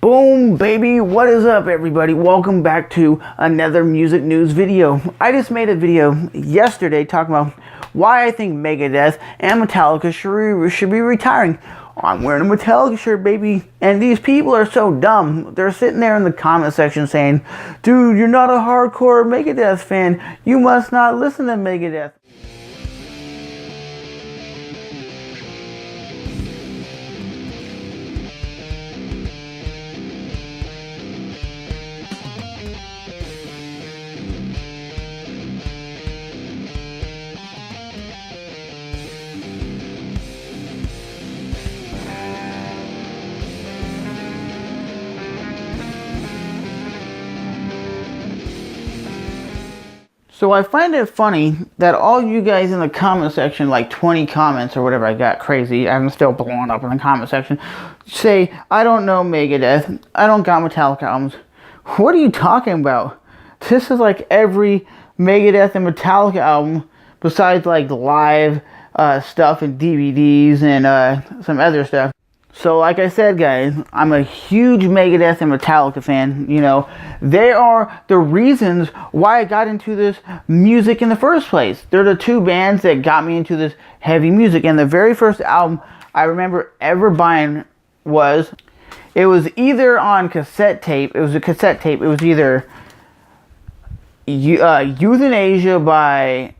Boom, baby. What is up, everybody? Welcome back to another music news video. I just made a video yesterday talking about why I think Megadeth and Metallica should be retiring. I'm wearing a Metallica shirt, baby. And these people are so dumb. They're sitting there in the comment section saying, dude, you're not a hardcore Megadeth fan. You must not listen to Megadeth. So I find it funny that all you guys in the comment section, like 20 comments or whatever, I got crazy, I'm still blowing up in the comment section, say, I don't know Megadeth, I don't got Metallica albums. What are you talking about? This is like every Megadeth and Metallica album, besides like live stuff and DVDs and some other stuff. So like I said, guys, I'm a huge Megadeth and Metallica fan. You know, they are the reasons why I got into this music in the first place. They're the two bands that got me into this heavy music. And the very first album I remember ever buying was either on cassette tape. It was a cassette tape. It was either Euthanasia by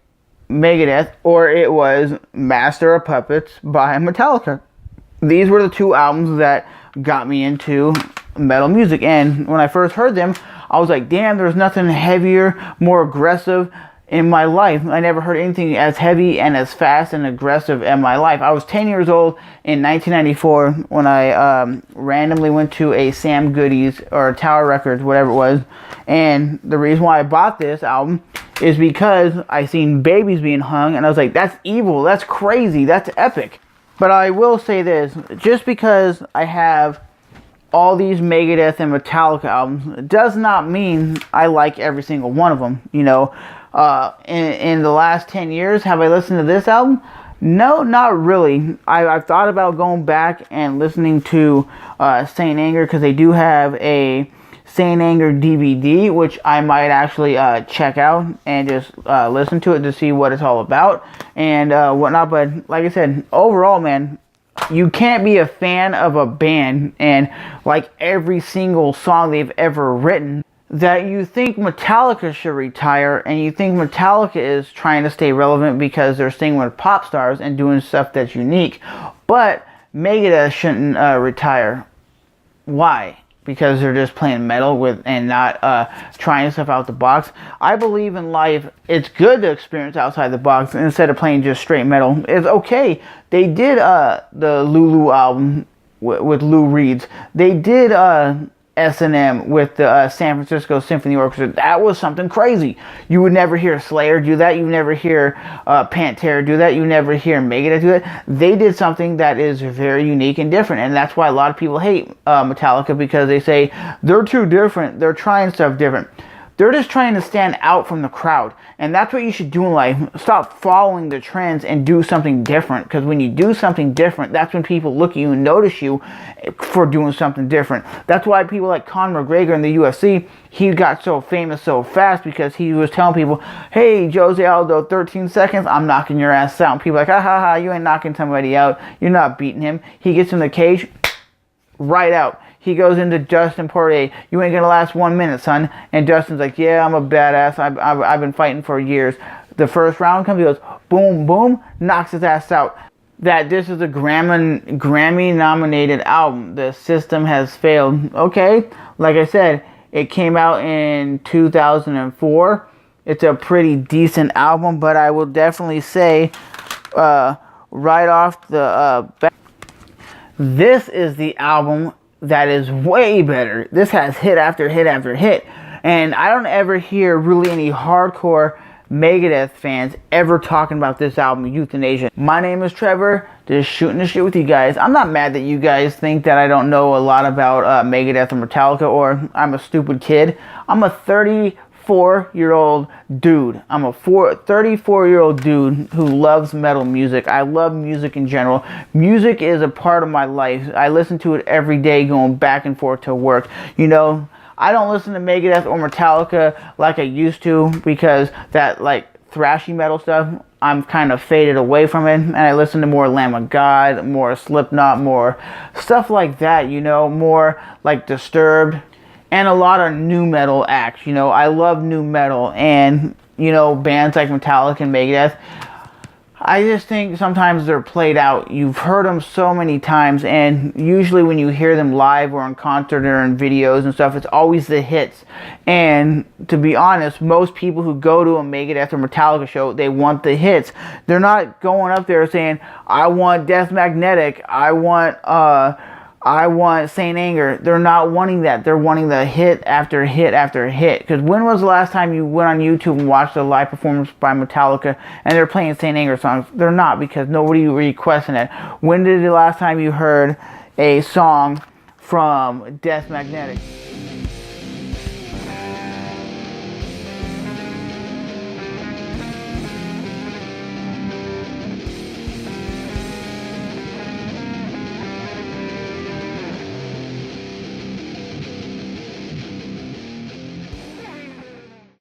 Megadeth or it was Master of Puppets by Metallica. These were the two albums that got me into metal music. And when I first heard them, I was like, damn, there's nothing heavier, more aggressive in my life. I never heard anything as heavy and as fast and aggressive in my life. I was 10 years old in 1994 when I randomly went to a Sam Goodies or Tower Records, whatever it was. And the reason why I bought this album is because I seen babies being hung. And I was like, that's evil. That's crazy. That's epic. But I will say this, just because I have all these Megadeth and Metallica albums does not mean I like every single one of them. You know, in the last 10 years, have I listened to this album? No, not really. I've thought about going back and listening to Saint Anger, because they do have a Saint Anger DVD, which I might actually check out and just listen to it to see what it's all about and whatnot. But like I said, overall, man, you can't be a fan of a band and like every single song they've ever written that you think Metallica should retire, and you think Metallica is trying to stay relevant because they're singing with pop stars and doing stuff that's unique, but Megadeth shouldn't retire. Why? Because they're just playing metal with and not trying stuff out the box. I believe in life, it's good to experience outside the box instead of playing just straight metal. It's okay. They did the Lulu album with Lou Reed's. They did S&M with the San Francisco Symphony Orchestra. That was something crazy. You would never hear Slayer do that. You would never hear Pantera do that. You would never hear Megadeth do that. They did something that is very unique and different. And that's why a lot of people hate Metallica, because they say they're too different. They're trying stuff different. They're just trying to stand out from the crowd. And that's what you should do in life. Stop following the trends and do something different. Because when you do something different, that's when people look at you and notice you for doing something different. That's why people like Conor McGregor in the UFC, he got so famous so fast, because he was telling people, hey, Jose Aldo, 13 seconds, I'm knocking your ass out. And people are like, ha ha ha, you ain't knocking somebody out. You're not beating him. He gets in the cage, right out. He goes into Justin Poirier. You ain't gonna last 1 minute, son. And Justin's like, yeah, I'm a badass. I've been fighting for years. The first round comes, he goes, boom, boom, knocks his ass out. That this is a Grammy-nominated album. The system has failed. Okay, like I said, it came out in 2004. It's a pretty decent album, but I will definitely say, right off the bat, this is the album that is way better. This has hit after hit after hit. And I don't ever hear really any hardcore Megadeth fans ever talking about this album, Euthanasia. My name is Trevor, just shooting the shit with you guys. I'm not mad that you guys think that I don't know a lot about Megadeth or Metallica, or I'm a stupid kid. I'm a 30 34-year-old dude. I'm a 34-year-old dude who loves metal music. I love music in general. Music is a part of my life. I listen to it every day going back and forth to work. You know, I don't listen to Megadeth or Metallica like I used to, because that like thrashy metal stuff, I'm kind of faded away from it, and I listen to more Lamb of God, more Slipknot, more stuff like that, you know, more like Disturbed, and a lot of new metal acts. You know, I love new metal, and, you know, bands like Metallica and Megadeth, I just think sometimes they're played out. You've heard them so many times, and usually when you hear them live or in concert or in videos and stuff, it's always the hits. And to be honest, most people who go to a Megadeth or Metallica show, they want the hits. They're not going up there saying, I want Death Magnetic, I want Saint Anger. They're not wanting that. They're wanting the hit after hit after hit. Because when was the last time you went on YouTube and watched a live performance by Metallica and they're playing Saint Anger songs? They're not, because nobody requesting it. When did the last time you heard a song from Death Magnetic?